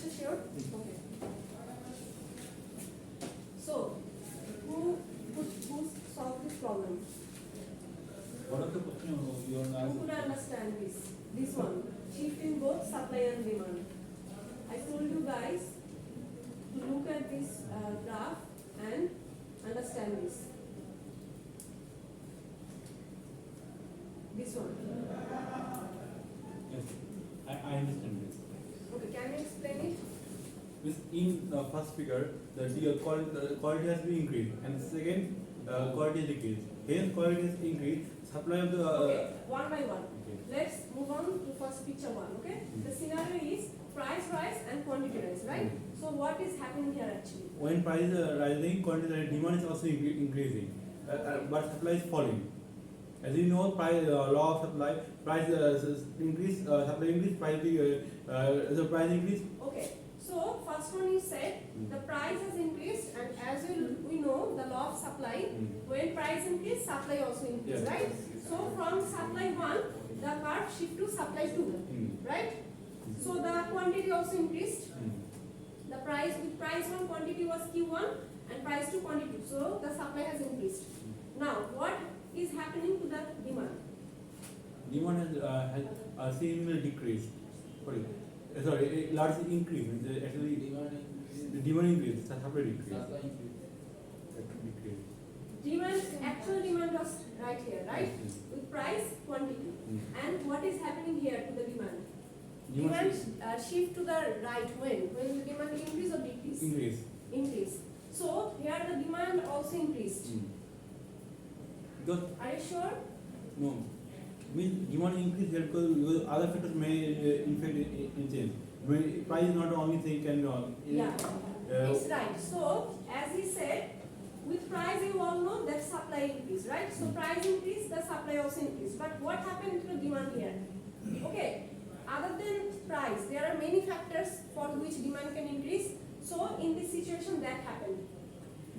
So sure? Okay. So, who solved this problem? What are the questions you want to Who could understand this? This one. Shift in both supply and demand. I told you guys to look at this graph and understand this. This one. Yes, I understand this. Okay, can you explain it? This in the first figure, the quality has been increased, and second, quality has decreased. Hence, quality has increased. Supply of the Okay, one by one. Okay. Let's move on to first picture one. Okay, the scenario is price rise and quantity rise, right? So what is happening here actually? When price is rising, quantity demand is also increasing, but supply is falling. As you know, price law of supply, price increase, supply increase, the price increase. Okay, so first one you said the price has increased, and as we know the law of supply, when price increase, supply also increase, Yes. right? So from supply 1, the curve shift to supply 2, right? So the quantity also increased. The price with price 1 quantity was Q1 and price 2 quantity 2. So the supply has increased. Now what is happening to the demand? Demand has seemingly decreased. Sorry, a large increase. Actually, the demand increase, supply decrease. Decrease. Demand, actual demand was right here, right? With price, quantity. And what is happening here to the demand? Demand shift to the right when the demand increase or decrease? Increase. Increase. So here the demand also increased. Because Are you sure? no, means demand increase here because other factors may in fact change. When price is not the only thing can be on. Yeah, it's right. So as he said, with price you all know that supply increase, right? So price increase, the supply also increase. But what happened to the demand here? Okay, other than price, there are many factors for which demand can increase. So in this situation that happened.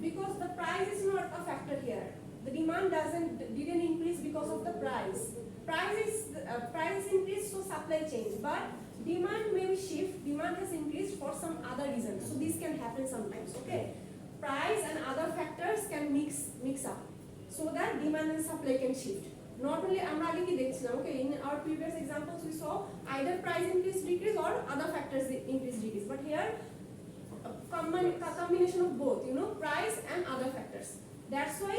Because the price is not a factor here. The demand didn't increase because of the price. Price is increased, so supply changed. But demand may shift. Demand has increased for some other reason. So this can happen sometimes. Okay, price and other factors can mix up, so that demand and supply can shift. Not only আমরা আগে কি দেখছিলাম, okay, in our previous examples we saw either price increase decrease or other factors increase decrease. But here a combination of both, price and other factors. That's why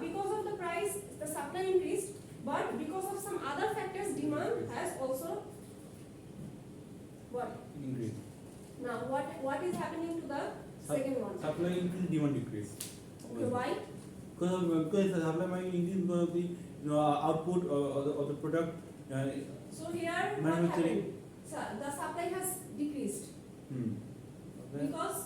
because of the price the supply increased, but because of some other factors demand has also what? Increase. Now what is happening to the second one? Supply increase, demand decrease. Okay, why? Because the supply might increase because of the output of the product. So here what Manufacturing. happened? So the supply has decreased because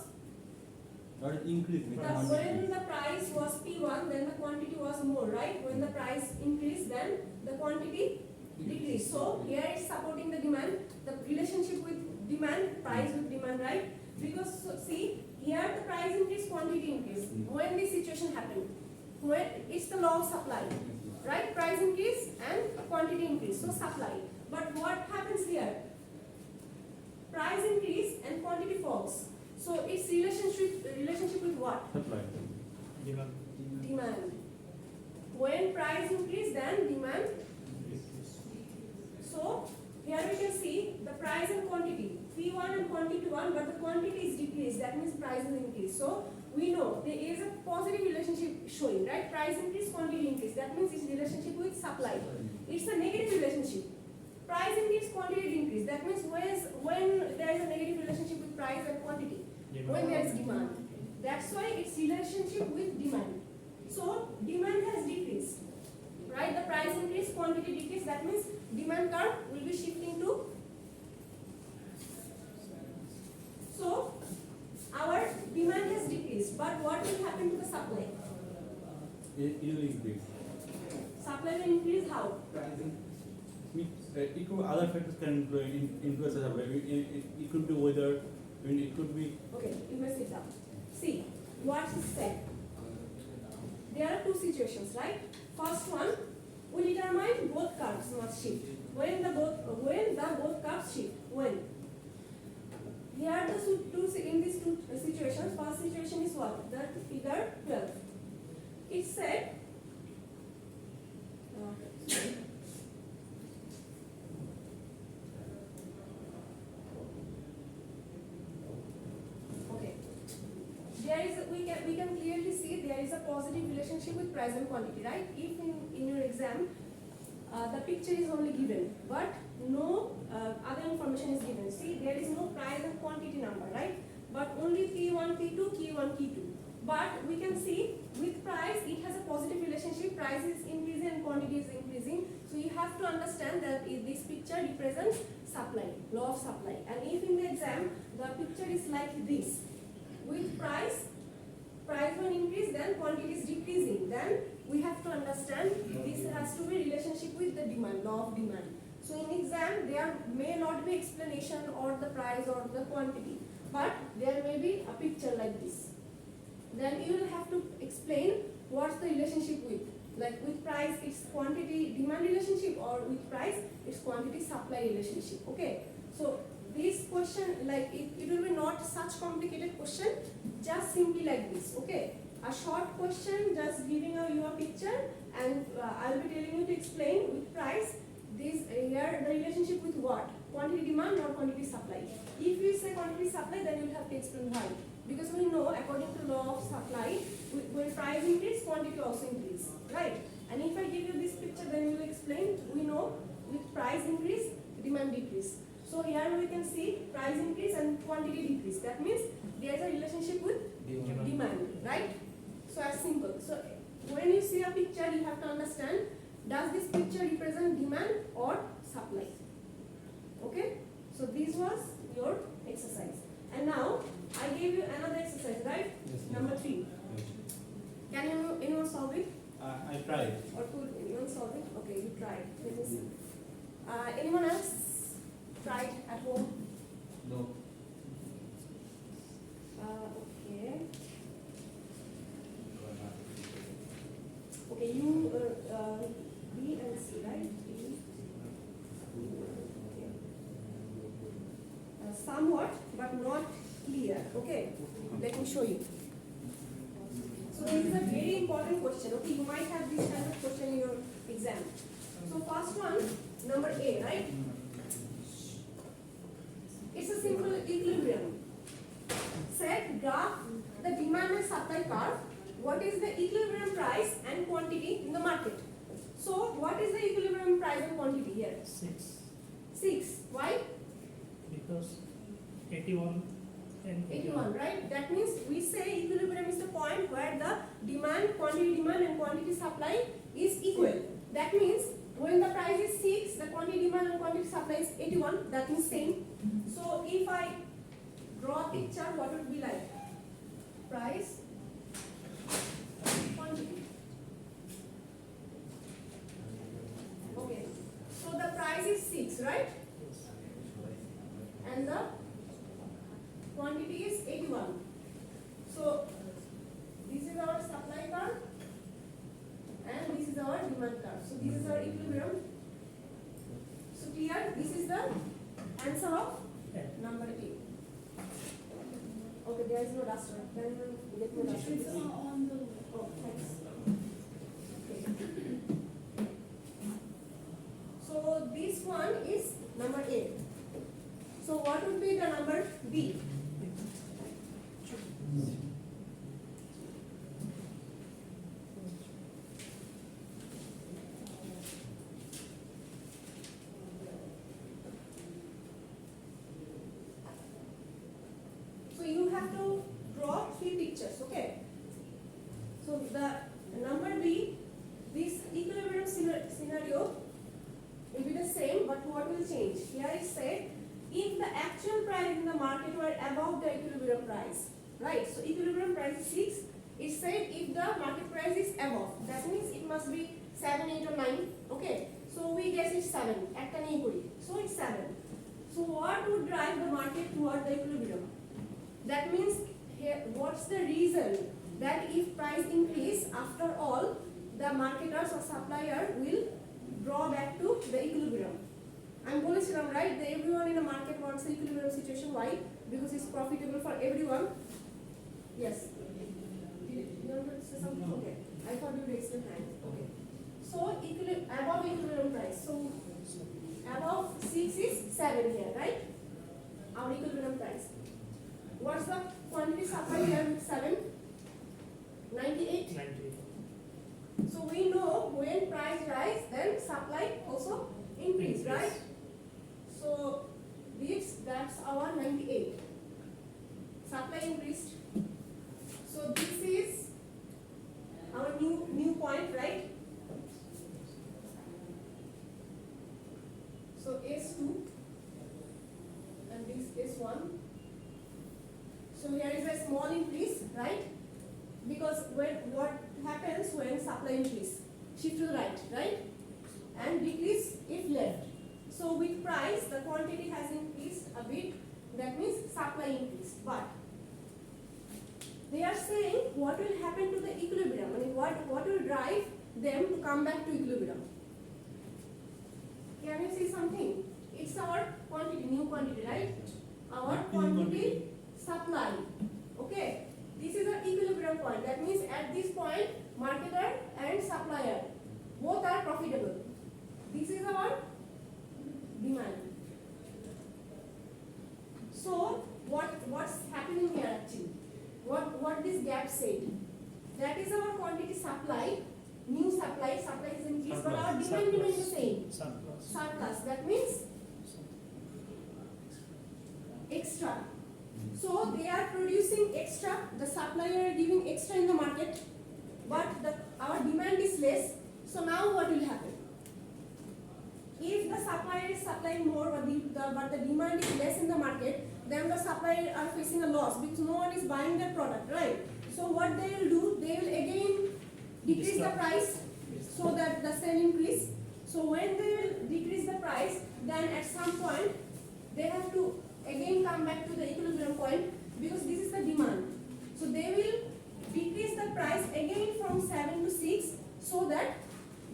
Not increase. when the price was P1, then the quantity was more, right? When the price increased, then the quantity decreased. So here it's supporting the demand, the relationship with demand, price with demand, right? Because see, here the price increase, quantity increase. When this situation happened, when it's the law of supply, right? Price increase and quantity increase, so supply. But what happens here? Price increase and quantity falls. So its relationship with what? Supply. Demand. When price increase, then demand. So here we can see the price and quantity, P1 and quantity 1, but the quantity is decreased. That means price is increased. So we know there is a positive relationship showing, right? Price increase, quantity increase. That means its relationship with supply. It's a negative relationship. Price increase, quantity increase. That means when there is a negative relationship with price and quantity, when there is demand. That's why its relationship with demand. So demand has decreased, right? The price increase, quantity decrease. That means demand curve will be shifting to. So our demand has decreased, but what will happen to the supply? It will increase. Supply will increase how? Other factors can influence the supply. It could be weather. It could be. Okay, you mess it up. See what he said. There are two situations, right? First one, we determine both curves must shift. When the both curves shift, when? Here first situation is what? The figure 12. It said, okay, there is we can clearly see there is a positive relationship with price and quantity, right? If in your exam the picture is only given, but no other information is given. See, there is no price and quantity number, right? But only P1, P2, Q1, Q2. But we can see with price, it has a positive relationship. Price is increasing and quantity is increasing. So you have to understand that this picture represents supply, law of supply. And if in the exam, the picture is like this. With price will increase, then quantity is decreasing. Then we have to understand this has to be relationship with the demand, law of demand. So in exam, there may not be explanation or the price or the quantity, but there may be a picture like this. Then you will have to explain what's the relationship with. Like with price, it's quantity demand relationship, or with price, it's quantity supply relationship. Okay. So this question, like it will be not such complicated question, just simply like this. Okay. A short question, just giving you a picture, and I'll be telling you to explain with price. This here the relationship with what? Quantity demand or quantity supply. If you say quantity supply, then you'll have to explain why. Because we know according to law of supply, when price increase, quantity also increase, right? And if I give you this picture, then you will explain. We know with price increase, demand decrease. So here we can see price increase and quantity decrease. That means there is a relationship with demand, right? So as simple. So when you see a picture, you have to understand, does this picture represent demand or supply? Okay? So this was your exercise. And now I gave you another exercise, right? Yes, Number 3. Can anyone solve it? I tried. Or could anyone solve it? Okay, you tried. Let me see. Anyone else tried at home? No. Okay. Okay, you B and C, right? B. Okay. Somewhat, but not clear. Okay, let me show you. So this is a very important question. Okay, you might have this kind of question in your exam. So first one, number A, right? It's a simple equilibrium. Set graph the demand and supply curve. What is the equilibrium price and quantity in the market? So what is the equilibrium price and quantity here? 6. 6. Why? Because 81 and 81, right? That means we say equilibrium is the point where the quantity demand and quantity supply is equal. That means when the price is 6, the quantity demand and quantity supply is 81, that means same. So if I draw a picture, what would be like? Price, quantity. Okay. So the price is 6, right? And the quantity is 81. So this is our supply curve and this is our demand curve. So this is our equilibrium. So clear? This is the answer of number 8. Okay, there is no duster. Can you get me duster? It's on the. Oh, thanks. Okay. So this one is number 8. So what would be the number B? So you have to draw 3 pictures, okay? So the number B, this equilibrium scenario will be the same, but what will change? Here it said, if the actual price in the market were above the equilibrium price, right? So equilibrium price is 6. It said if the market price is above, that means it must be 7, 8 or 9. Okay. So we guess it's 7 at an equity. So it's 7. So what would drive the market toward the equilibrium? That means here, what's the reason that if price increase, after all, the marketers or supplier will draw back to the equilibrium? I'm going to right, that everyone in the market wants the equilibrium situation. Why? Because it's profitable for everyone. Yes. You want to say something? Okay. I thought you raised your hand. Okay. So above equilibrium price. So above 6 is 7 here, right? Our equilibrium price. What's the quantity supply here with 7? 98. 98. So we know when price rise, then supply also increase, right? So that's our 98. Supply increased. So this is our new point, right? So S2 and this S1. So here is a small increase, right? Because what happens when supply increase? Shift to the right? And decrease if left. So with price, the quantity has increased a bit. That means supply increased. But they are saying what will happen to the equilibrium? I mean, what will drive them to come back to equilibrium? Can you see something? It's our quantity, new quantity, right? Our quantity supply. Okay. This is an equilibrium point. That means at this point, marketer and supplier both are profitable. This is our demand. So what's happening here actually? What this gap said? That is our quantity supply, new supply is increased, but our demand remains the same. Surplus. That means extra. So they are producing extra, the supplier are giving extra in the market, but our demand is less. So now what will happen? If the supplier is supplying more but the demand is less in the market, then the supplier are facing a loss because no one is buying their product, right? So what they will do, they will again decrease the price so that the sale increase. So when they will decrease the price, then at some point they have to again come back to the equilibrium point because this is the demand. So they will decrease the price again from 7 to 6 so that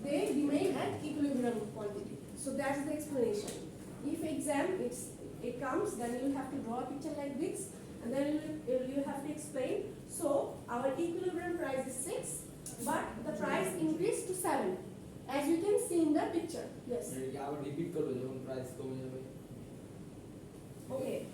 they remain at equilibrium quantity. So that's the explanation. If exam it comes, then you have to draw a picture like this, and then you have to explain. So our equilibrium price is 6, but the price increased to 7, as you can see in the picture. Yes. Okay.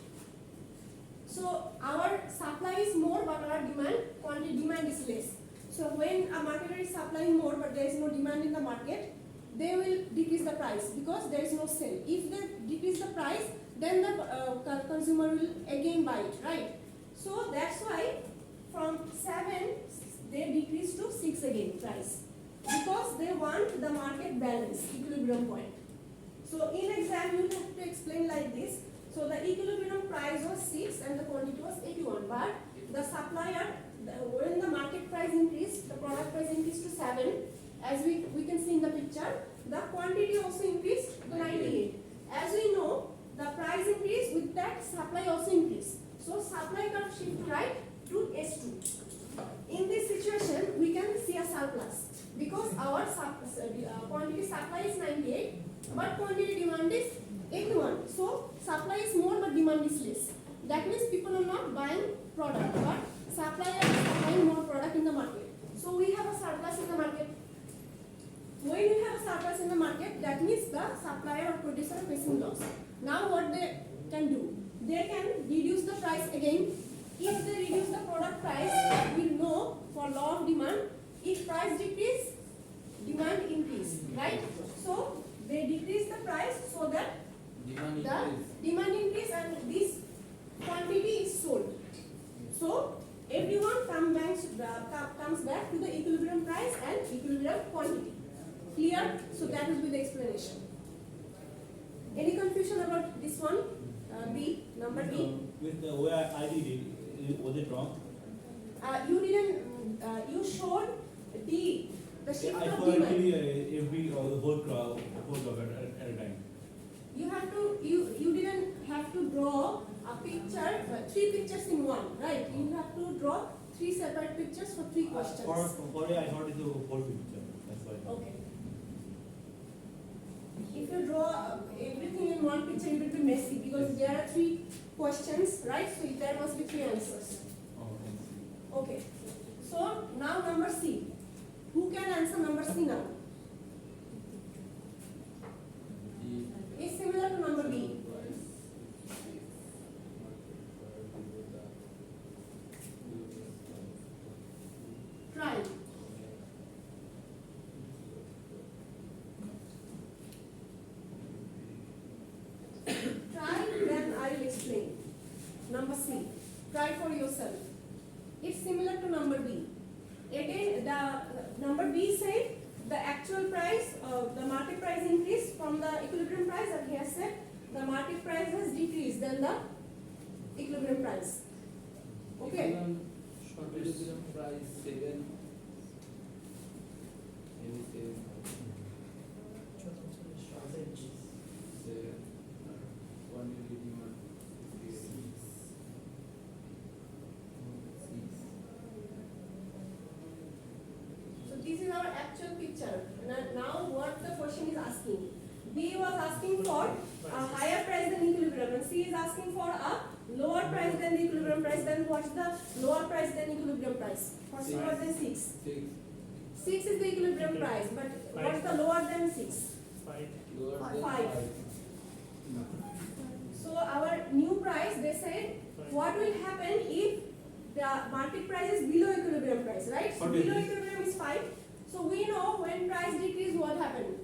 So our supply is more, but our demand is less. So when a marketer is supplying more, but there is no demand in the market, they will decrease the price because there is no sale. If they decrease the price, then the consumer will again buy it, right? So that's why from 7 they decrease to 6 again price because they want the market balance, equilibrium point. So in exam you have to explain like this. So the equilibrium price was 6 and the quantity was 81, but the supplier, when the market price increased, the product price increased to 7, as we can see in the picture, the quantity also increased to 98. As we know, the price increased, with that supply also increased. So supply curve shift right to S2. In this situation, we can see a surplus because our quantity supply is 98, but quantity demand is 81. So supply is more but demand is less. That means people are not buying product, but supplier is buying more product in the market. So we have a surplus in the market. When you have a surplus in the market, that means the supplier or producer are facing loss. Now what they can do? They can reduce the price again. If they reduce the product price, we know for law of demand, if price decrease, demand increase, right? So they decrease the price so that demand increase and this quantity is sold. So everyone comes back to the equilibrium price and equilibrium quantity. Clear? So that will be the explanation. Any confusion about this one? B, number B. With the way I did it, was it wrong? You didn't. You showed D, the shift I of thought demand. actually every whole crowd at a time. You have to. You didn't have to draw a picture, 3 pictures in one, right? You have to draw 3 separate pictures for 3 questions. For I thought it's a whole picture. That's why. Okay. If you draw everything in one picture, it will be messy because there are 3 questions, right? So there must be 3 answers. Oh, Okay. So now number C. Who can answer number C now? Is similar to number B. Try. Try, then I will explain. Number C. Try for yourself. It's similar to number B. Again, the number B said the actual price, the market price increased from the equilibrium price, and he has said the market price has decreased than the equilibrium price. Okay. Equilibrium price 7. Maybe 7. Shortage. 7. Quantity demand 6. So this is our actual picture. Now what the question is asking? B was asking for a higher price than equilibrium, and C is asking for a lower price than the equilibrium price. Then what's the lower price than equilibrium price? What's lower than 6? 6. 6 is the equilibrium price, but what's the lower than 6? 5. Lower than 5. 5. So our new price, they said, what will happen if the market price is below equilibrium price, right? So Okay. below equilibrium is 5. So we know when price decrease, what happened?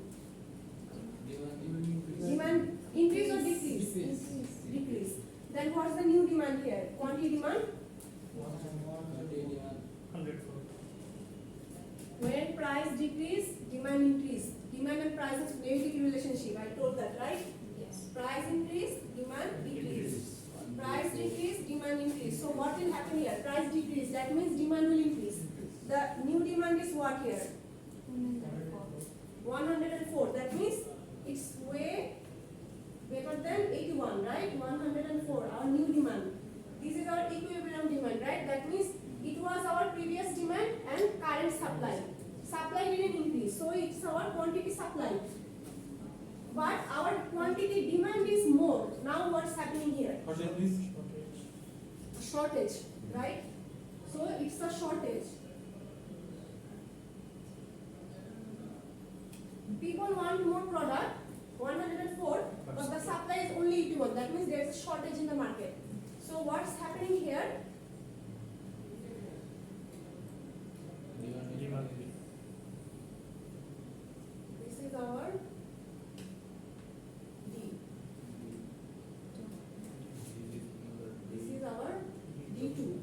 Demand increase or decrease? Decrease. Then what's the new demand here? Quantity demand? 100. When price decrease, demand increase. Demand and price has negative relationship. I told that, right? Yes. Price increase, demand decrease. Price decrease, demand increase. So what will happen here? Price decrease. That means demand will increase. The new demand is what here? 104. That means it's way better than 81, right? 104, our new demand. This is our equilibrium demand, right? That means it was our previous demand and current supply. Supply didn't increase, so it's our quantity supply. But our quantity demand is more. Now what's happening here? Shortage means Shortage, right? So it's a shortage. People want more product, 104, but the supply is only 81. That means there is a shortage in the market. So what's happening here? Demand. This is our D. This is our D2.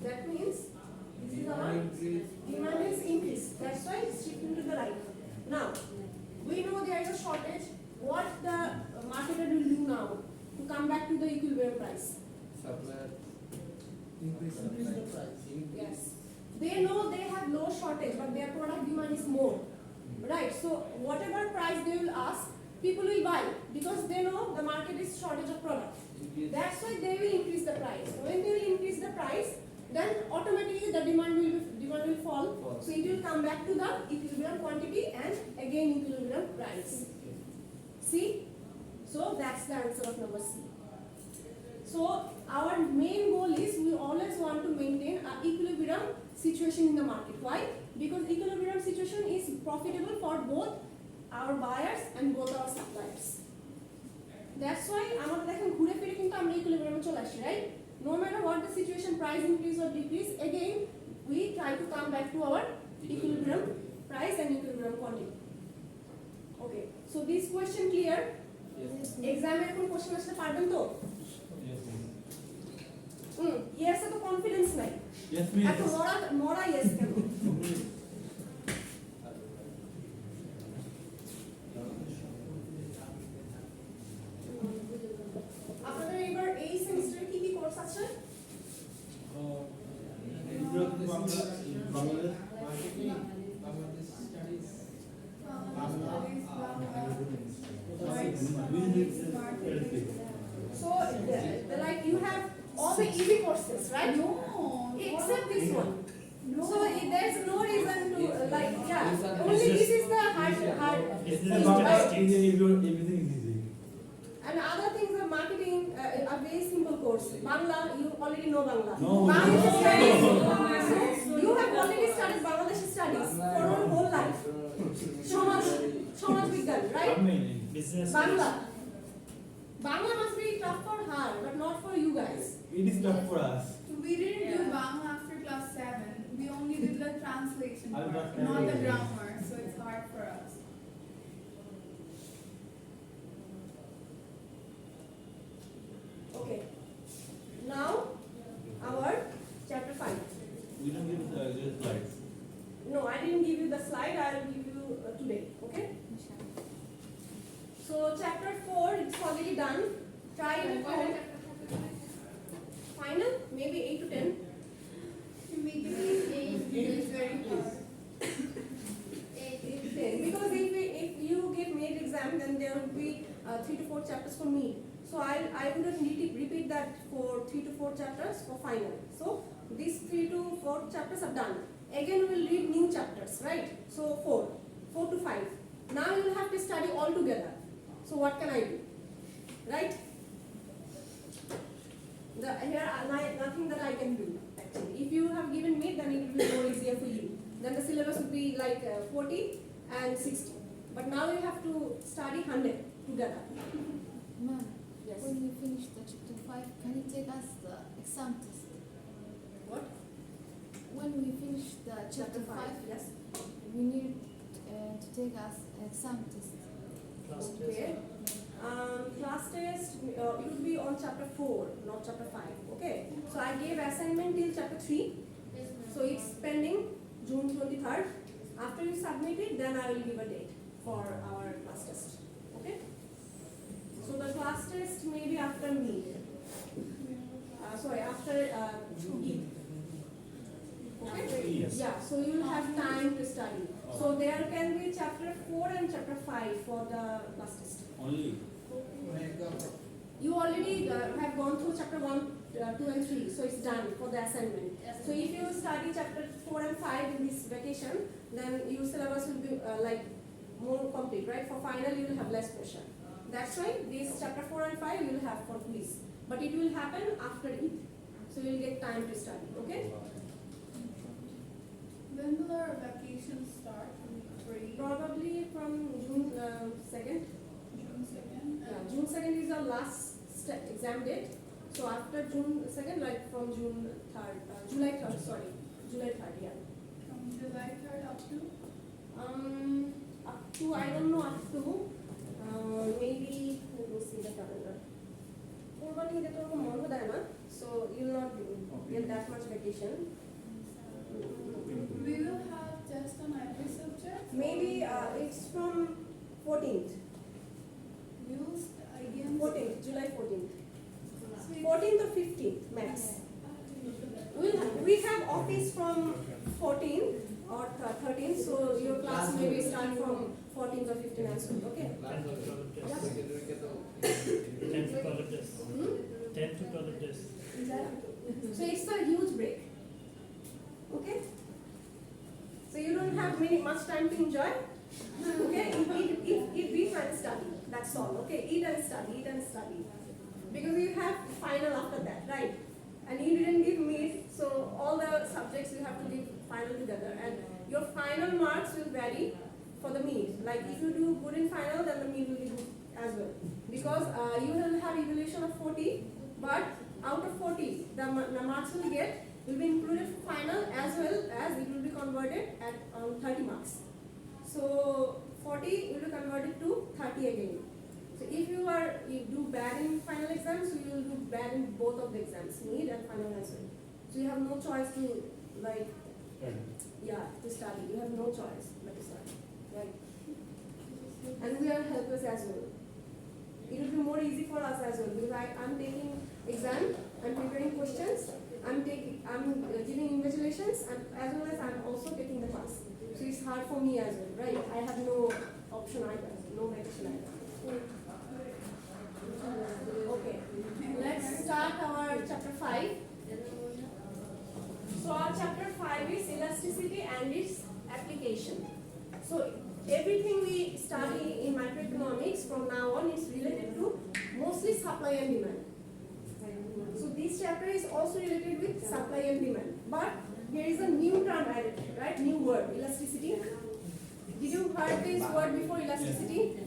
That means this is our demand is increased. That's why it's shifting to the right. Now, we know there is a shortage. What the marketer will do now to come back to the equilibrium price? Supplier increase the price. Yes. They know they have low shortage, but their product demand is more. Right? So, whatever price they will ask, people will buy because they know the market is shortage of product. That's why they will increase the price. When they will increase the price, then automatically the demand will fall. So it will come back to the equilibrium quantity and again equilibrium price. See? So that's the answer of number C. So our main goal is we always want to maintain an equilibrium situation in the market. Why? Because equilibrium situation is profitable for both our buyers and both our suppliers. That's why আমাদের দেখেন ঘুরে ফিরে কিন্তু আমরা equilibrium চলে আসি, right? No matter what the situation, price increase or decrease, again we try to come back to our equilibrium price and equilibrium quantity. Okay, so this question clear? Yes. Exam এর কোন question আসলে পারবেন তো? yes. Yes এ তো confidence নাই। Yes means এত মরা yes কেন? আপনাদের এবার এই সেমিস্টারে কি কি কোর্স আছে? Bangladesh. Bangladesh studies. So, like you have all the easy courses, right? No. Except this one. No. So there's no reason to like yeah. These are Only just- this is the hard. This is thing, just right? statistics. Everything is easy. And other things are marketing, a very simple course. course. Bangla, you already know Bangla. No. Bangladeshi studies. So you have already studied Bangladeshi studies for your whole life. Samaj Vigyan, right? Business. Bangla. Bangla must be tough for her, but not for you guys. It is tough for us. We didn't do Yeah. Bangla after class 7. We only did the translation I'll part, translate not the it. grammar, so it's hard for us. Okay. Now, our chapter 5. We don't give the slides. No, I didn't give you the slide, I will give you today, okay? So, chapter 4, it's already done. Try it at home. Final, maybe 8 to 10. To make it 8 is very hard. 8 to 10. Because if you give made exam, then there will be 3 to 4 chapters for me. So, I wouldn't need to repeat that for 3 to 4 chapters for final. So, these 3 to 4 chapters are done. Again, we will read new chapters, right? So, 4 to 5. Now, you will have to study all together. So, what can I do? Right? Here, nothing that I can do, actually. If you have given me, then it will be more easier for you. Then the syllabus will be like 40 and 60. But now you have to study 100 together. Ma'am, Yes. when we finish the chapter 5, can you take us the exam test? What? When we finish the chapter 5, Yes. we need to take us exam test. Class test. Okay. Class test, it will be on chapter 4, not chapter 5. Okay. So I gave assignment till chapter 3. So it's pending June 23rd. After you submit it, then I will give a date for our class test. Okay. So the class test may be after me. After Eid. Okay. Yes. Yeah. So you will have time to study. So there can be chapter 4 and chapter 5 for the class test. Only. You already have gone through chapter 1, 2 and 3, so it's done for the assignment. So if you study chapter 4 and 5 in this vacation, then your syllabus will be more complete, right? For final you will have less pressure. That's why this chapter 4 and 5 you will have for quiz. But it will happen after Eid. So you will get time to study, okay? When will our vacations start? Probably from June 2nd. June 2nd. Yeah, June 2nd is our last exam date. So after June 2nd, like from June 3rd, July 3rd, sorry. July 3rd, yeah. From July 3rd up to? Up to, I don't know, up to, maybe, let me see the calendar. So you'll not get that much vacation. We will have test on every subject? Maybe it's from 14th. We will again. 14th, July 14th. 14th or 15th, max. We have office from 14th or 13th, so your class may be start from 14th or 15th as well, okay? 10 to 12 test. 10 to 12 test. So it's a huge break, okay? So you don't have much time to enjoy, okay? Eat beef and study, that's all, okay? Eat and study. Because you have final after that, right? And you didn't give meat, so all the subjects you have to give final together. And your final marks will vary for the meat. Like if you do good in final, then the meat will be good as well. Because you will have evaluation of 40, but out of 40, the marks will be included for final as well as it will be converted at 30 marks. So 40 will be converted to 30 again. So if you do bad in final exams, so you will do bad in both of the exams, mid and final as well. So you have no choice to to study. You have no choice but to study, right? And we are helpless as well. It will be more easy for us as well because I'm taking exam, I'm preparing questions, I'm giving invigilations, and as well as I'm also taking the class. So it's hard for me as well, right? I have no option either, no vacation either. Okay, let's start our chapter 5. So our chapter 5 is elasticity and its application. So everything we study in microeconomics from now on is related to mostly supply and demand. So factor is also related with supply and demand. But here is a new term added, right? New word, elasticity. Did you heard this word before, elasticity?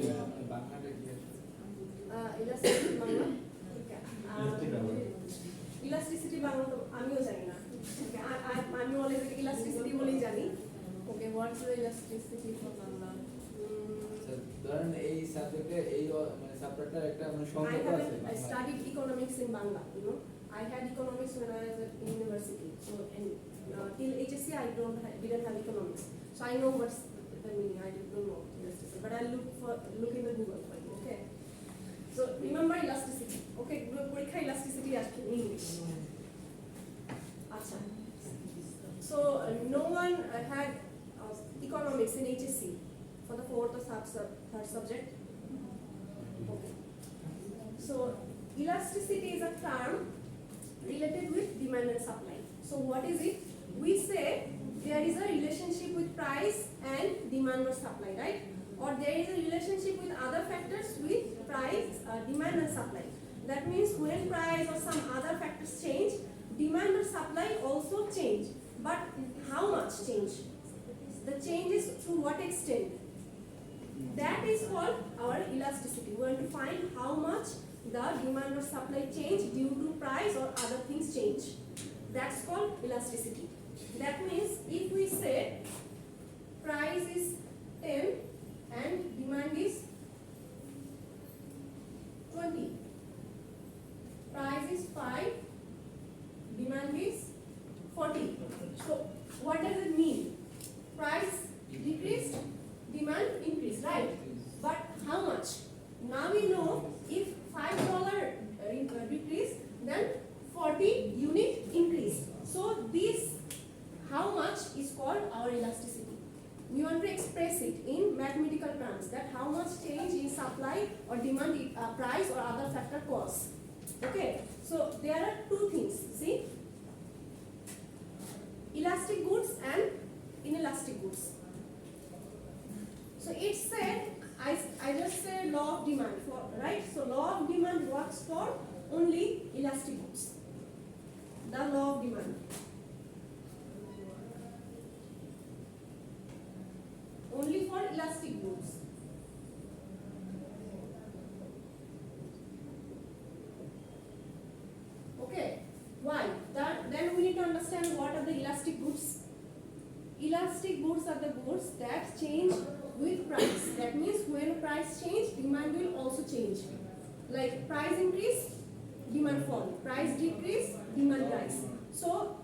Elasticity Bangla elasticity Bangla তো আমিও জানি না আমি already elasticity বলেই জানি okay what's the elasticity for Bangla ধরেন এই সাবজেক্টে এই মানে সাবজেক্টটার একটা মানে I সংজ্ঞা আছে haven't I studied economics in Bangla, you know. I had economics when I was in university. So and till HSC didn't have economics. So I know what's the meaning. I don't know elasticity, but I'll look in the Google for you. Okay. So remember elasticity. Okay, পরীক্ষা elasticity আসবে in English. আচ্ছা. So no one had economics in HSC for the fourth or third subject. Okay. So elasticity is a term related with demand and supply. So what is it? We say there is a relationship with price and demand or supply, right? Or there is a relationship with other factors with price, demand and supply. That means when price or some other factors change, demand or supply also change. But how much change? The change is to what extent? That is called our elasticity. We want to find how much the demand or supply change due to price or other things change. That's called elasticity. That means if we say price is 10 and demand is 20, price is 5, demand is 40. So what does it mean? Price decreased, demand increased, right? But how much? Now we know if $5 decrease, then 40 unit increase. So this how much is called our elasticity. We want to express it in mathematical terms, that how much change in supply or demand, price or other factor cause. Okay, so there are two things. See, elastic goods and inelastic goods. So it said, I just said law of demand, right? So law of demand works for only elastic goods. The law of demand. Only for elastic goods. Okay, why? Then we need to understand what are the elastic goods. Elastic goods are the goods that change with price. That means when price change, demand will also change. Like price increase, demand fall. Price decrease, demand rise. So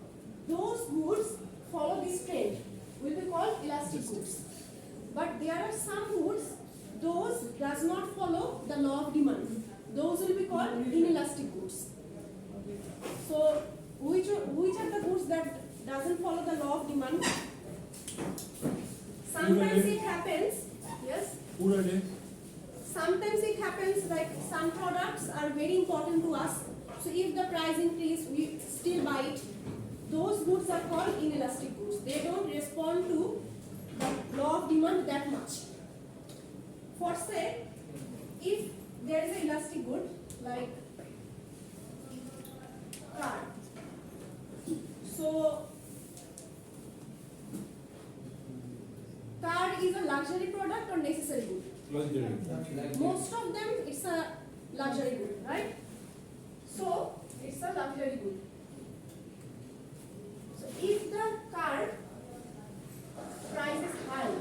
those goods follow this trend will be called elastic goods. But there are some goods, those does not follow the law of demand. Those will be called inelastic goods. So which are the goods that doesn't follow the law of demand? Sometimes it happens, yes. Sometimes it happens like some products are very important to us. So if the price increase, we still buy it. Those goods are called inelastic goods. They don't respond to the law of demand that much. For say, if there is an elastic good like car, so car is a luxury product or necessary good? Luxury. Most of them it's a luxury good, right? So it's a luxury good. So if the car price is high,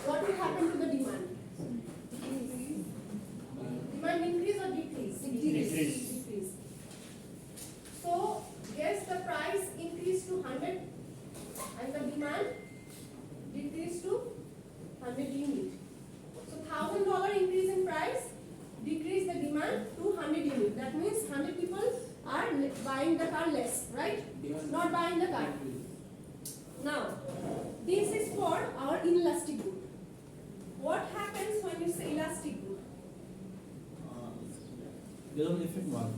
what will happen to the demand? Demand increase or decrease? Decrease. So yes, the price increased to 100 and the demand decreased to 100 unit. So $1,000 increase in price, decrease the demand to 100 unit. That means 100 people are buying the car less, right? Not buying the car. Now, this is for our inelastic good. What happens when you say elastic good? There is an effect one.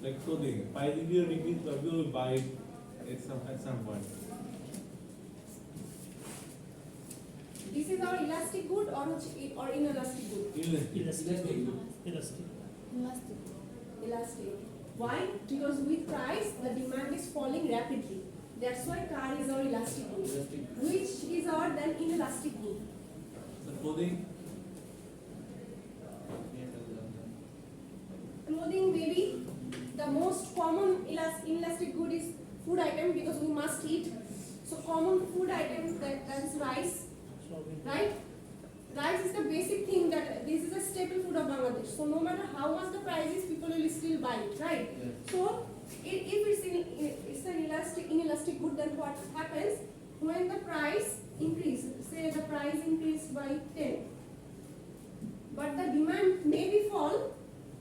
Like clothing, price increase or decrease, people will buy it at some point. This is our elastic good or inelastic good? Inelastic. Elastic. Elastic. Elastic. Why? Because with price, the demand is falling rapidly. That's why car is our elastic good, which is our then inelastic good. So clothing. Clothing, maybe the most common inelastic good is food item because we must eat. So common food items that is rice, right? Rice is the basic thing that this is a staple food of Bangladesh. So no matter how much the price is, people will still buy it, right? Yes. So if it's an inelastic good, then what happens when the price increase? Say the price increased by 10, but the demand may be fall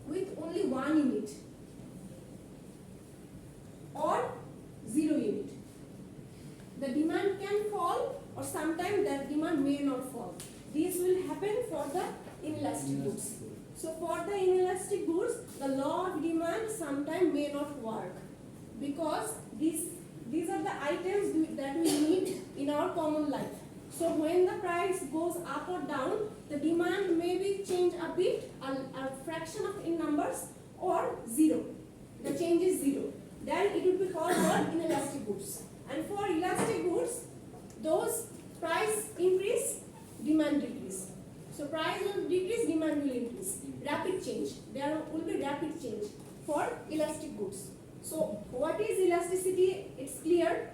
with only 1 unit or 0 unit. The demand can fall, or sometimes the demand may not fall. This will happen for the inelastic goods. So for the inelastic goods, the law of demand sometimes may not work because these are the items that we need in our common life. So when the price goes up or down, the demand may be changed a bit, a fraction of in numbers, or 0. The change is 0. Then it will be called for inelastic goods. And for elastic goods, those price increase, demand decrease. So price will decrease, demand will increase. Rapid change. There will be rapid change for elastic goods. So what is elasticity? It's clear.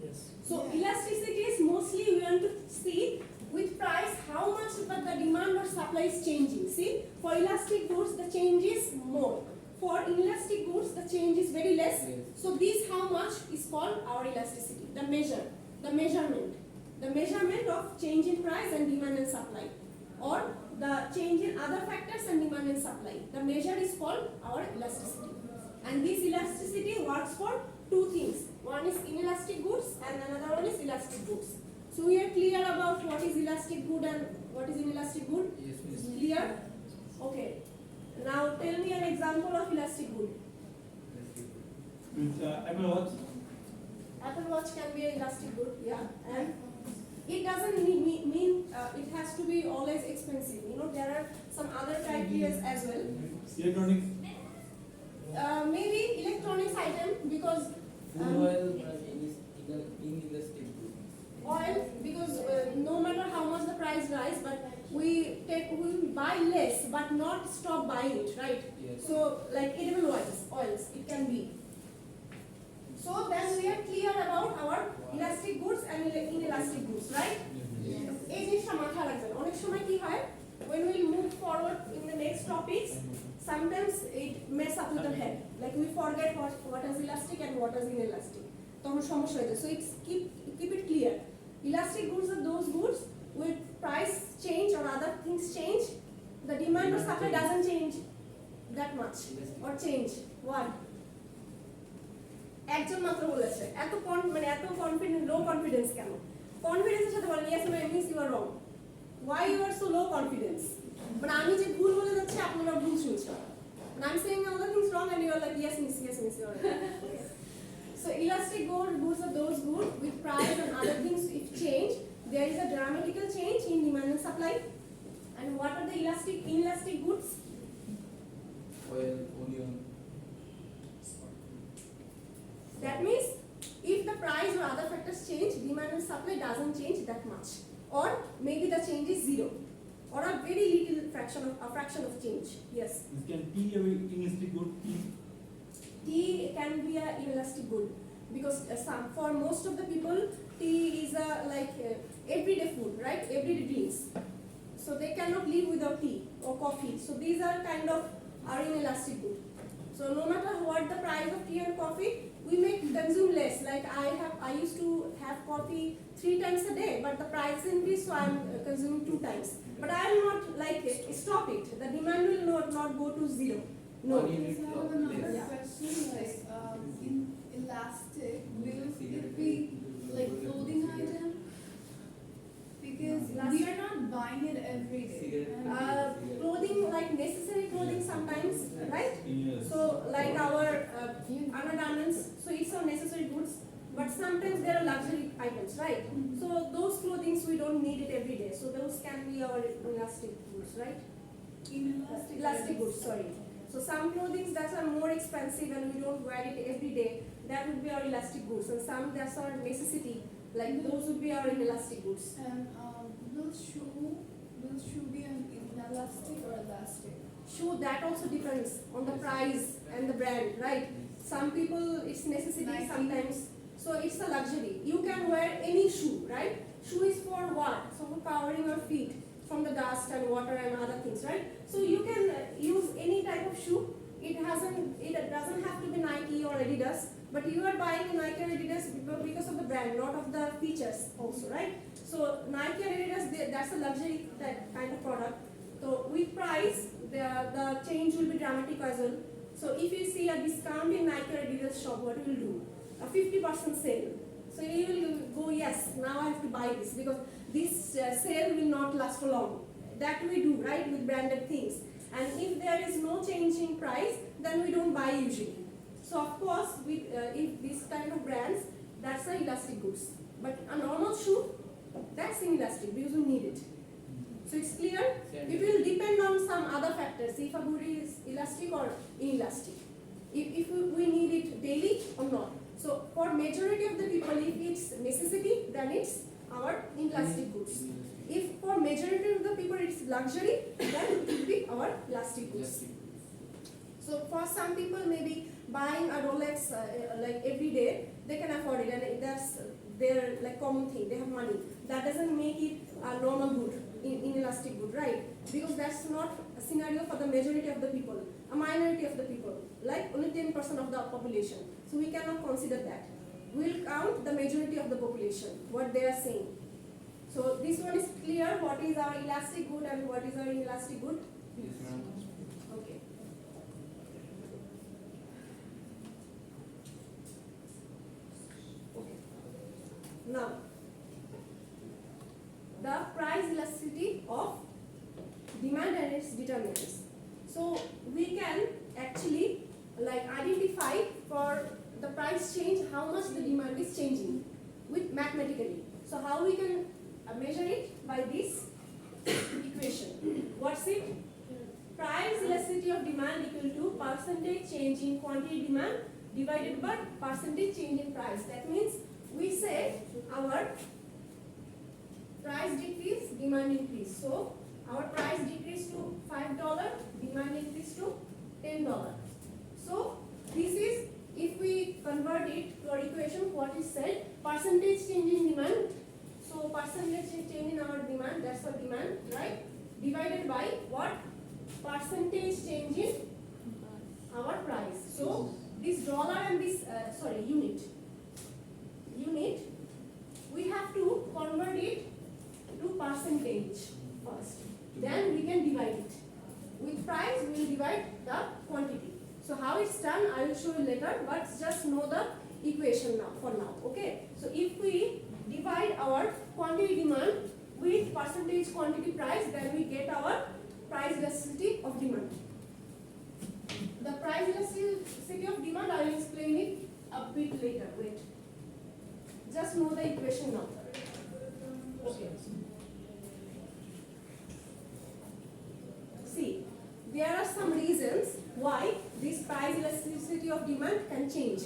Yes. So Yeah. elasticity is mostly we want to see with price how much but the demand or supply is changing. See, for elastic goods the change is more. For inelastic goods the change is very less. Yes. So this how much is called our elasticity. The measurement of change in price and demand and supply, or the change in other factors and demand and supply. The measure is called our elasticity. And this elasticity works for two things. One is inelastic goods and another one is elastic goods. So we are clear about what is elastic good and what is inelastic good? Yes, miss. Clear? Okay. Now tell me an example of elastic good. Means Apple Watch. Apple Watch can be an elastic good, yeah. And it doesn't mean it has to be always expensive. You know, there are some other criteria as well. Electronics. Maybe electronics item because Food oil is inelastic good. oil because no matter how much the price rise, but we buy less but not stop buying it, right? Yes. So like edible oils it can be. So then we are clear about our elastic goods and inelastic goods, right? Yes. এই জিনিসটা মাথায় রাখবেন অনেক সময় কি হয় when we move forward in the next topics sometimes it mess up with the head like we forget what is elastic and what is inelastic তখন সমস্যা হয়ে যায় so it's keep it clear elastic goods are those goods with price change or other things change the demand or supply doesn't change that much or change what একজন মাত্র বলেছে এত confident লো confidence কেন কনফিডেন্সের সাথে বলেন yes no it means you are wrong why you are so low confidence মানে আমি যে ভুল বলে যাচ্ছি আপনারা ভুল শুনছেন and I'm saying all the things wrong and you are like yes miss you are right okay. So elastic goods are those goods with price and other things if change there is a dramatical change in demand and supply and what are the inelastic goods Oil, onion. that means if the price or other factors change demand and supply doesn't change that much or maybe the change is 0 or a very little fraction of change yes This can tea a inelastic good. tea can be a inelastic good because for most of the people tea is a everyday food right everyday drinks so they cannot live without tea or coffee so these are kind of are inelastic good so no matter what the price of tea and coffee we may consume less like I used to have coffee 3 times a day but the price increased so I'm consuming 2 times but I will not stop it the demand will not go to 0 no One unit So I have of another less. question, like in elastic, will it be like clothing item? Because we are not buying it every day. Cigarette. And clothing like necessary clothing sometimes right Yes. so like our undergarments so it's all necessary goods but sometimes there are luxury items right so those clothings we don't need it every day so those can be our elastic goods right inelastic elastic goods sorry so some clothing that are more expensive and we don't wear it every day, that would be our elastic goods. And some that's our necessity, like those would be our inelastic goods. And will shoe be an inelastic or elastic? Shoe, that also depends on the price and the brand, right? Some people it's necessity, Nike. sometimes. So it's a luxury. You can wear any shoe, right? Shoe is for what? So for covering your feet from the dust and water and other things, right? So you can use any type of shoe. It doesn't have to be Nike or Adidas, but you are buying a Nike or Adidas because of the brand, not of the features also, right? So Nike or Adidas, that's a luxury kind of product. So with price, the change will be dramatic as well. So if you see a discount in Nike or Adidas shop, what you will do? A 50% sale. So you will go, yes, now I have to buy this because this sale will not last for long. That we do, right, with branded things. And if there is no change in price, then we don't buy usually. So of course, with if this kind of brands, that's an elastic goods. But a normal shoe, that's inelastic because we need it. So it's clear? It will depend on some other factors, if a good is elastic or inelastic. If we need it daily or not. So for majority of the people, if it's necessity, then it's our inelastic goods. If for majority of the people it's luxury, then it will be our elastic goods. So for some people, maybe buying a Rolex like every day, they can afford it, and that's their like common thing. They have money. That doesn't make it a normal good, inelastic good, right? Because that's not a scenario for the majority of the people, a minority of the people, like only 10% of the population. So we cannot consider that. We'll count the majority of the population, what they are saying. So this one is clear, what is our elastic good and what is our inelastic good? Yes, ma'am. Okay. Okay. Now, the price elasticity of demand and its determinants. So we can actually like identify for the price change how much the demand is changing with mathematically. So how we can measure it by this equation. What's it? Price elasticity of demand equal to percentage change in quantity demand divided by percentage change in price. That means we say our price decrease, demand increase. So our price decreased to $5, demand increased to $10. So this is, if we convert it to our equation, what is said, percentage change in demand. So percentage change in our demand, that's our demand, right? Divided by what? Percentage change in our price. So this dollar and this, unit, we have to convert it to percentage first. Then we can divide it. With price, we will divide the quantity. So how it's done, I will show you later, but just know the equation now, for now, okay? So if we divide our quantity demand with percentage quantity price, then we get our price elasticity of demand. The price elasticity of demand, I will explain it a bit later, wait. Just know the equation now. Okay. See, there are some reasons why this price elasticity of demand can change.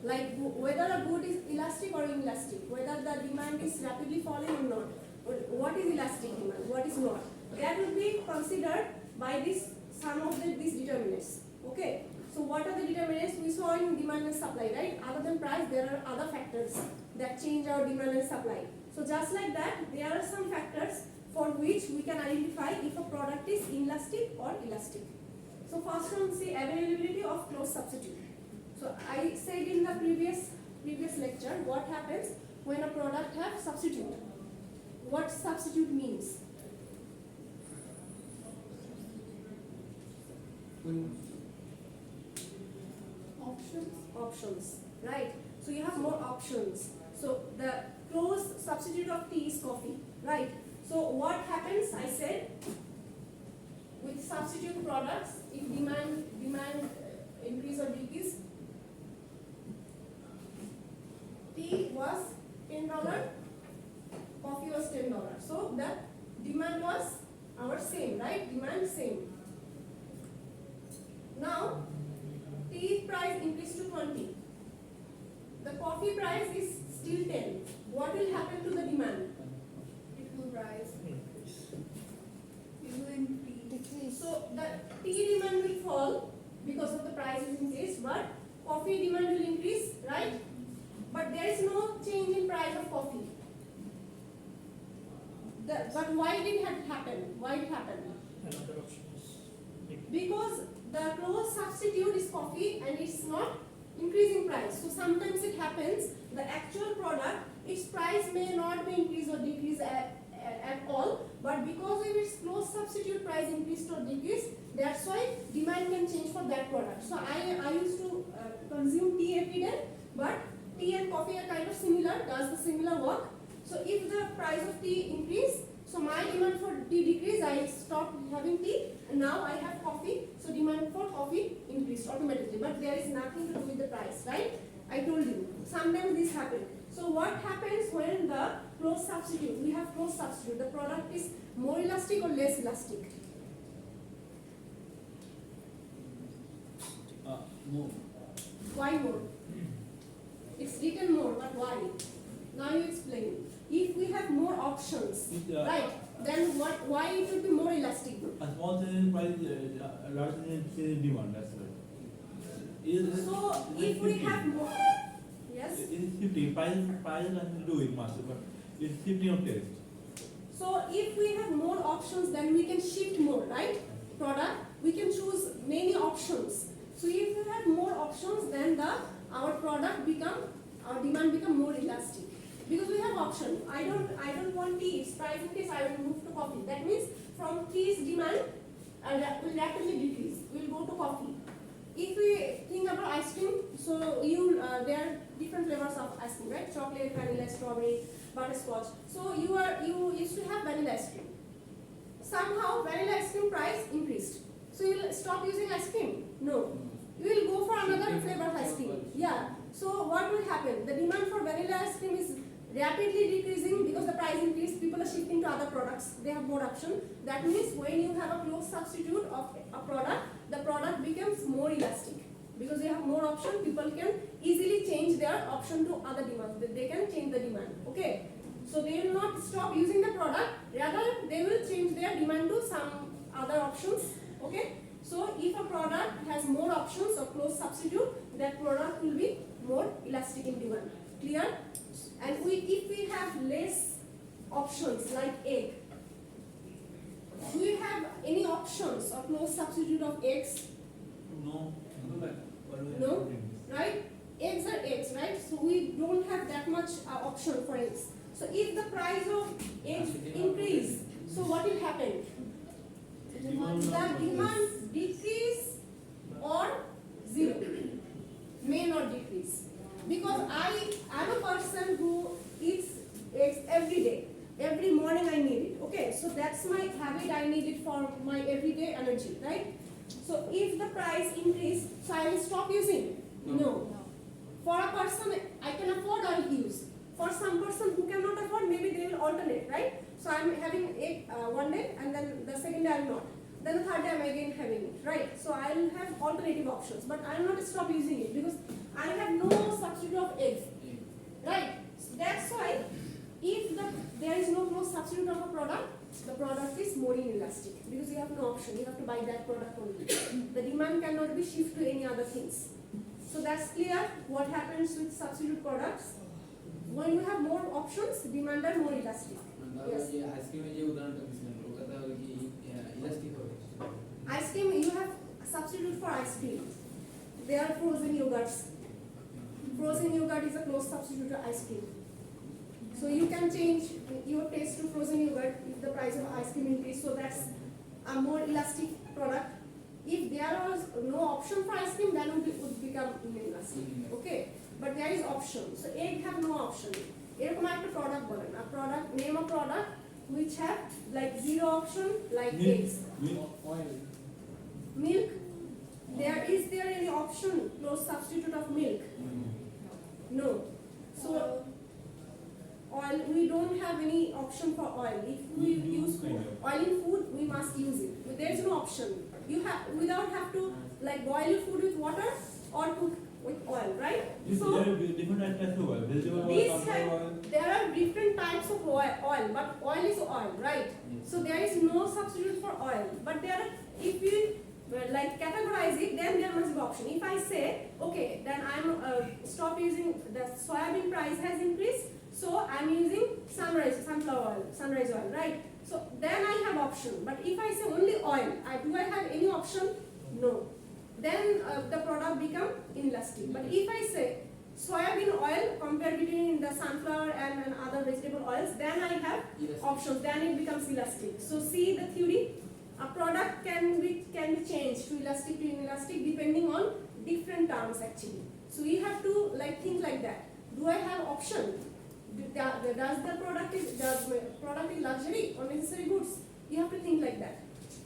Like whether a good is elastic or inelastic, whether the demand is rapidly falling or not, or what is elastic demand, what is not. That will be considered by this sum of these determinants. Okay. So what are the determinants we saw in demand and supply, right? Other than price, there are other factors that change our demand and supply. So just like that, there are some factors for which we can identify if a product is inelastic or elastic. So first one, say availability of close substitute. So I said in the previous lecture, what happens when a product has substitute? What substitute means? Options, right? So you have more options. So the close substitute of tea is coffee, right? So what happens, I said, with substitute products, if demand increase or decrease, tea was $10, coffee was $10. So the demand was our same, right? Demand same. Now, tea price increased to 20. The coffee price is still 10. What will happen to the demand? It will rise. Increase. It will increase. Decrease. So the tea demand will fall because of the price increase, but coffee demand will increase, right? But there is no change in price of coffee. But why did it happen? Why it happened? Another option is Because the close substitute is coffee and it's not increasing price. So sometimes it happens, the actual product, its price may not be increased or decreased at all, but because of its close substitute price increased or decreased, that's why demand can change for that product. So I used to consume tea every day, but tea and coffee are kind of similar, does the similar work. So if the price of tea increase, so my demand for tea decrease, I stopped having tea, and now I have coffee, so demand for coffee increased automatically. But there is nothing to do with the price, right? I told you, sometimes this happens. So what happens when the close substitute, we have close substitute, the product is more elastic or less elastic? More. Why more? It's written more, but why? Now you explain. If we have more options, right, then what? Why it will be more elastic? A small change in price, a large change in demand. That's right. So if we have more, yes. It is shifting. Price has nothing to do with mass, but it's shifting of taste. So if we have more options, then we can shift more, right? Product, we can choose many options. So if we have more options, then our demand become more elastic. Because we have option. I don't want tea. Its price increase, I will move to coffee. That means from tea's demand will rapidly decrease. We will go to coffee. If we think about ice cream, so there are different flavors of ice cream, right? Chocolate, vanilla, strawberry, butterscotch. So you used to have vanilla ice cream. Somehow vanilla ice cream price increased. So you will stop using ice cream? No. You will go for another flavor of ice cream. Yeah. So what will happen? The demand for vanilla ice cream is rapidly decreasing because the price increase. People are shifting to other products. They have more option. That means when you have a close substitute of a product, the product becomes more elastic. Because you have more option, people can easily change their option to other demands. They can change the demand. Okay. So they will not stop using the product. Rather, they will change their demand to some other options. Okay. So if a product has more options or close substitute, that product will be more elastic in demand. Clear? And if we have less options like egg, do you have any options or close substitute of eggs? No. No? Right? Eggs are eggs, right? So we don't have that much option for eggs. So if the price of eggs increase, so what will happen? The demand decrease or zero, may not decrease. Because I'm a person who eats eggs every day. Every morning I need it. Okay, so that's my habit. I need it for my everyday energy, right? So if the price increase, so I will stop using? No. For a person, I can afford, I will use. For some person who cannot afford, maybe they will alternate, right? So I'm having egg one day and then the second day I will not. Then the third day I'm again having it, right? So I will have alternative options, but I will not stop using it because I have no substitute of eggs, right? So that's why if there is no close substitute of a product, the product is more inelastic because you have no option. You have to buy that product only. The demand cannot be shifted to any other things. So that's clear what happens with substitute products. When you have more options, demand are more elastic. Yes. Ice cream, you have a substitute for ice cream. They are frozen yogurts. Frozen yogurt is a close substitute to ice cream. So you can change your taste to frozen yogurt if the price of ice cream increase. So that's a more elastic product. If there was no option for ice cream, then it would become inelastic. Okay, but there is option. So egg have no option. এরকম একটা product বলেন, a product, name a product which have like zero option, like eggs. Oil. Milk. Is there any option, close substitute of milk? No. So oil, we don't have any option for oil. If we use oil in food, we must use it. There is no option. You have without have to like boil your food with water or cook So- there are different types of oil. Vegetable oil, These sunflower oil. there are different types of oil, but oil is oil, right? Yes. So there is no substitute for oil. But there are, if you like categorize it, then there must be option. If I say, okay, then I'm stop using the soybean price has increased, so I'm using sunrise oil, right? So then I have option. But if I say only oil, do I have any option? No. Then the product become inelastic. But if I say soybean oil compared between the sunflower and other vegetable oils, then I have Elastic. options. Then it becomes elastic. So see the theory. A product can be changed to elastic to inelastic depending on different terms actually. So we have to like think like that. Do I have option? Does the product is luxury or necessary goods? You have to think like that.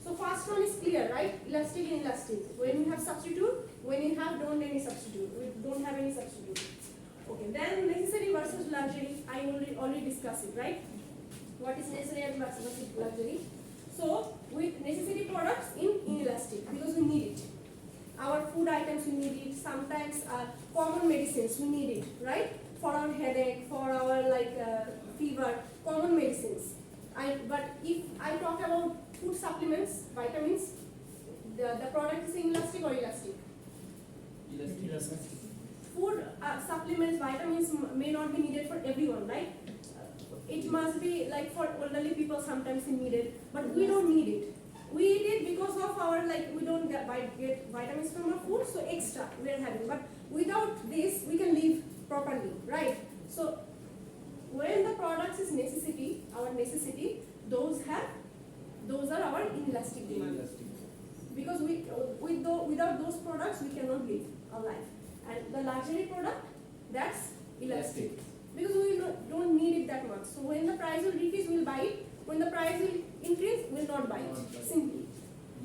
So first one is clear, right? Elastic and inelastic. When you have substitute, when you have don't have any substitute. Okay. Then necessary versus luxury. I already discussed it, right? What is necessary and versus luxury? So with necessary products in inelastic because we need it. Our food items we need it. Sometimes common medicines we need it, right? For our headache, for our fever, common medicines. But if I talk about food supplements, vitamins, the product is inelastic or elastic? Elastic. Food supplements, vitamins may not be needed for everyone, right? It must be like for elderly people sometimes needed, but we don't need it. We eat it because of our we don't get vitamins from our food, so extra we are having. But without this, we can live properly, right? So when the products is necessity, our necessity, those are our inelastic demand. Elastic. Because without those products, we cannot live our life. And the luxury product, that's elastic. Because we don't need it that much. So when the price will decrease, we'll buy it. When the price will increase, we'll not buy it. Simply.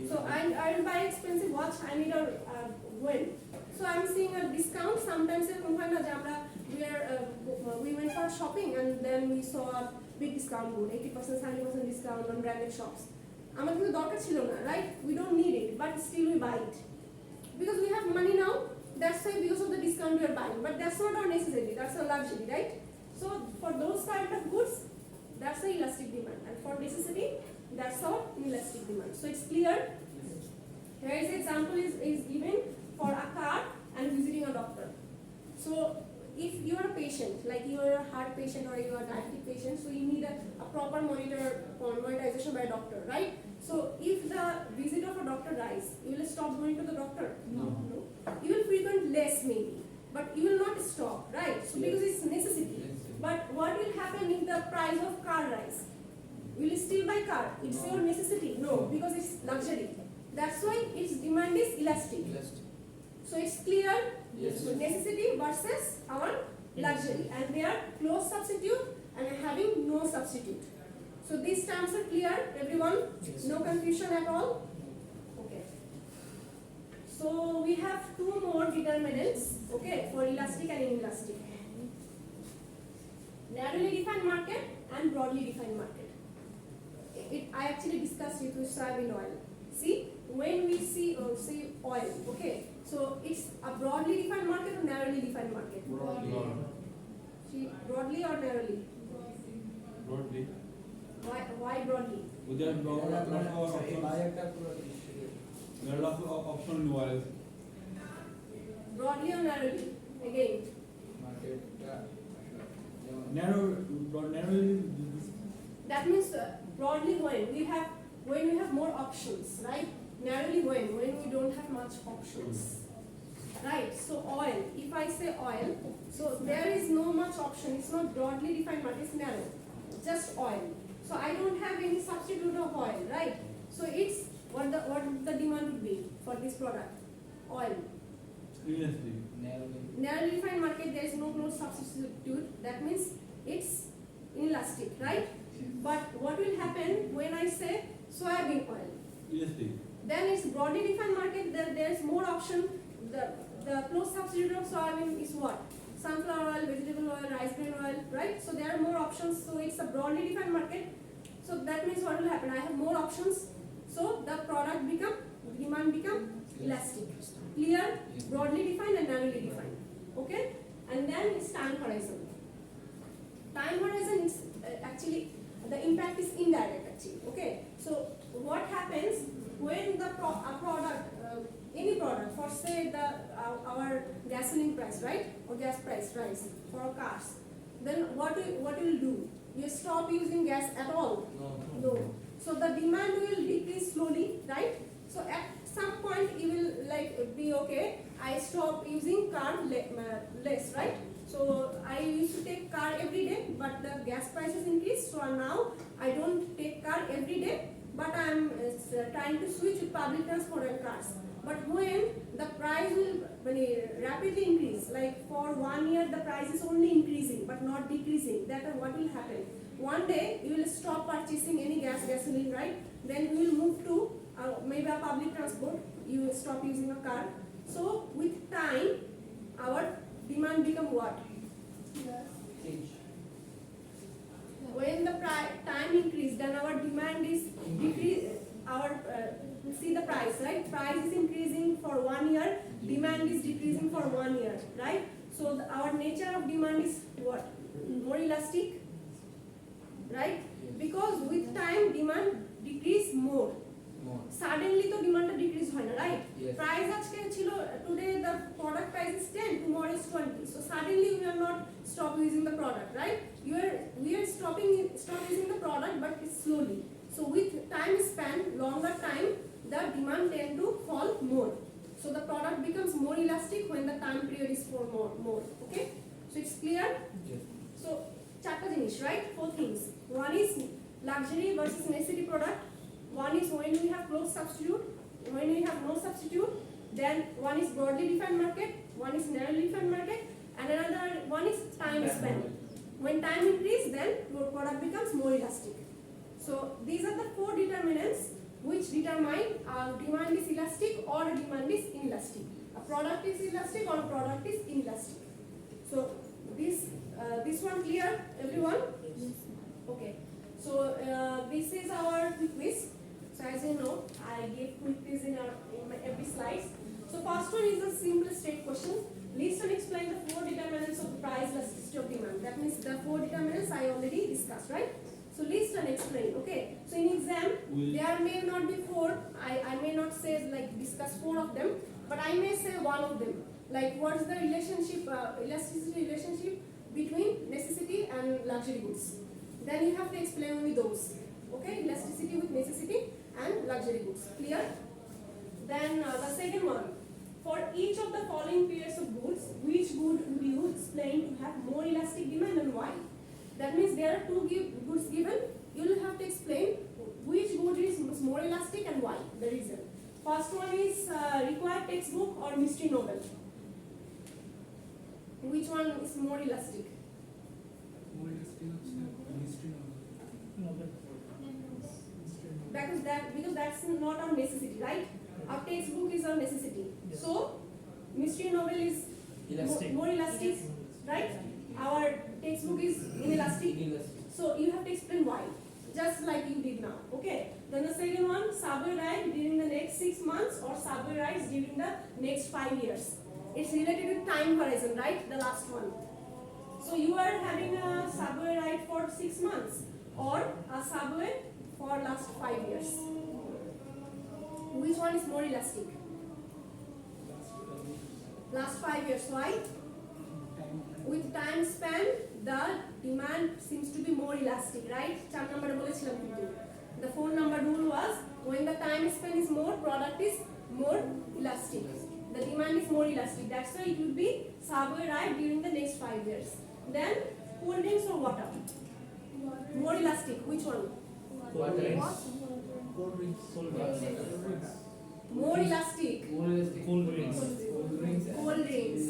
So I will buy expensive watch. I need a when. So I'm seeing a discount. Sometimes we went for shopping and then we saw a big discount code, 80%, 70% discount on branded shops. আমাদের কিন্তু দরকার ছিল না, right? We don't need it, but still we buy it because we have money now. That's why because of the discount we are buying. But that's not our necessity. That's our luxury, right? So for those kind of goods, that's the elastic demand, and for necessity, that's our inelastic demand. So it's clear. Here is example is given for a car and visiting a doctor. So if you are a patient, like you are a heart patient or you are a diabetic patient, so you need a proper monetization by a doctor, right? So if the visit of a doctor dies, you will stop going to the doctor? No. You will frequent less maybe, but you will not stop, right? So because it's necessity. But what will happen if the price of car rise? Will you still buy car? It's your necessity. No, because it's luxury. That's why its demand is elastic. So it's clear. Yes. So necessity versus our luxury, and they are close substitute and having no substitute. So these terms are clear, everyone? Yes. No confusion at all? Okay. So we have two more determinants, okay, for elastic and inelastic. Narrowly defined market and broadly defined market. I actually discussed it with soybean oil. See, when we see oil, okay, so it's a broadly defined market or narrowly defined market? See, broadly or narrowly? Broadly. Why broadly? There are lots of options in oils. Broadly or narrowly? Again. Narrowly. That means broadly when we have more options, right? Narrowly when we don't have much options. Right, so oil, if I say oil, so there is no much option, it's not broadly defined market, it's narrow, just oil. So I don't have any substitute of oil, right? So it's, what the demand would be for this product? Oil. Inelastic. Narrowly defined market, there is no close substitute, that means it's inelastic, right? But what will happen when I say soybean oil? Elastic. Then it's broadly defined market, there is more option. The close substitute of soybean is what? Sunflower oil, vegetable oil, rice grain oil, right? So there are more options, so it's a broadly defined market. So that means what will happen? I have more options, so the demand become elastic. Clear? Broadly defined and narrowly defined. Okay? and then it's time horizon. Time horizon is actually the impact is indirect actually. Okay, so what happens when the a product, any product, for say our gasoline price, right, or gas price rise for cars, then what will do? You stop using gas at all? No. So the demand will decrease slowly, right? So at some point you will like be okay, I stop using car less, right? So I used to take car every day, but the gas prices increased, so now I don't take car every day, but I'm trying to switch to public transport and cars. But when the price will rapidly increase, like for 1 year the price is only increasing but not decreasing, that what will happen? One day you will stop purchasing any gasoline, right? Then we will move to maybe a public transport, you will stop using a car. So with time, our demand become what? Change. When the time increase, then our demand is decrease. Our see the price, right? Price is increasing for 1 year, demand is decreasing for 1 year, right? So our nature of demand is what? More elastic, right? Because with time demand decrease more. Suddenly the demand decrease হয় না, right? Yes. Price আজকে ছিল, today the product price is 10, tomorrow is 20. So suddenly we are not stop using the product, right? We are stop using the product, but it's slowly. So with time span, longer time, the demand tend to fall more. So the product becomes more elastic when the time period is for more. Okay? So it's clear? Yes. So চারটা জিনিস, right? 4 things. One is luxury versus necessity product. One is when we have close substitute, when we have no substitute. Then one is broadly defined market, one is narrowly defined market, and another one is time span. When time increases, then your product becomes more elastic. So these are the 4 determinants which determine demand is elastic or demand is inelastic. A product is elastic or a product is inelastic. So this one clear, everyone? Okay. So this is our quick quiz. So as you know, I gave quick quiz in my every slide. So first one is a simple straight question. List and explain the 4 determinants of price elasticity of demand. That means the 4 determinants I already discussed, right? So list and explain. Okay. So in exam, there may not be 4. I may not say like discuss 4 of them, but I may say 1 of them. Like what is the relationship, elasticity relationship between necessity and luxury goods? Then you have to explain only those. Okay, elasticity with necessity and luxury goods. Clear? Then the second one. For each of the following pairs of goods, which good would you explain to have more elastic demand and why? That means there are 2 goods given. You will have to explain which good is more elastic and why. The reason. First one is required textbook or mystery novel. Which one is more elastic? Because that's not our necessity, right? Our textbook is our necessity. Yes. So mystery novel is Elastic. more elastic, right? Our textbook is inelastic. So you have to explain why, just like you did now. Okay. Then the second one, subway ride during the next 6 months or subway rides during the next 5 years. It's related to time horizon, right? The last one. So you are having a subway ride for 6 months or a subway for last 5 years. Which one is more elastic? Last 5 years. Why? With time span, the demand seems to be more elastic, right? 4 number বলেছিলাম কিন্তু. The 4 number rule was when the time span is more, product is more elastic. The demand is more elastic. That's why it will be subway ride during the next 5 years. Then cold drinks or water? More elastic. Which one? Water. Cold drinks. More elastic. Cold drinks. Cold drinks.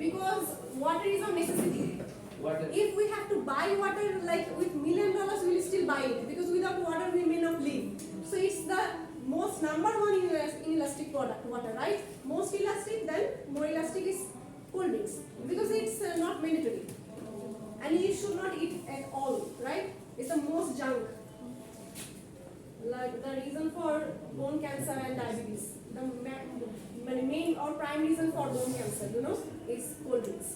Because water is a necessity. Water. If we have to buy water like with $1 million, we will still buy it because without water we may not live. So it's the most number 1 inelastic product, water, right? Most elastic, then more elastic is cold drinks because it's not mandatory. And you should not eat at all, right? It's the most junk. Like the reason for bone cancer and diabetes, the main or prime reason for bone cancer, is cold drinks.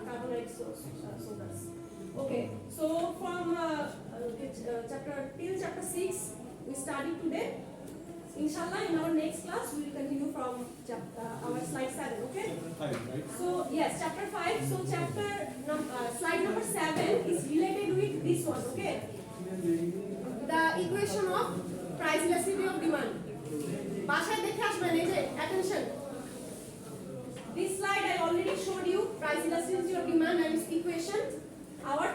carbonate sodas. Okay, so from chapter till chapter 6 we studied today. Inshallah, in our next class we will continue from our slide 7. Okay. 5, right? So yes, chapter 5. So slide number 7 is related with this one. Okay. The equation of price elasticity of demand. Bashay dekhe ashben ei je attention. This slide I already showed you price elasticity of demand and its equation. Our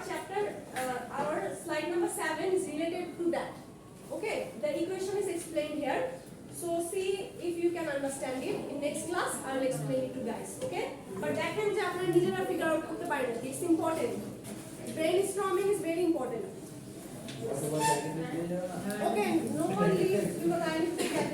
slide number 7 is related to that. Okay, the equation is explained here. So see if you can understand it. In next class I will explain it to guys. Okay, but দেখেন যে আপনারা নিজেরা figure out করতে পারেন। It's important. Brainstorming is very important. Okay, no one leaves because I need to get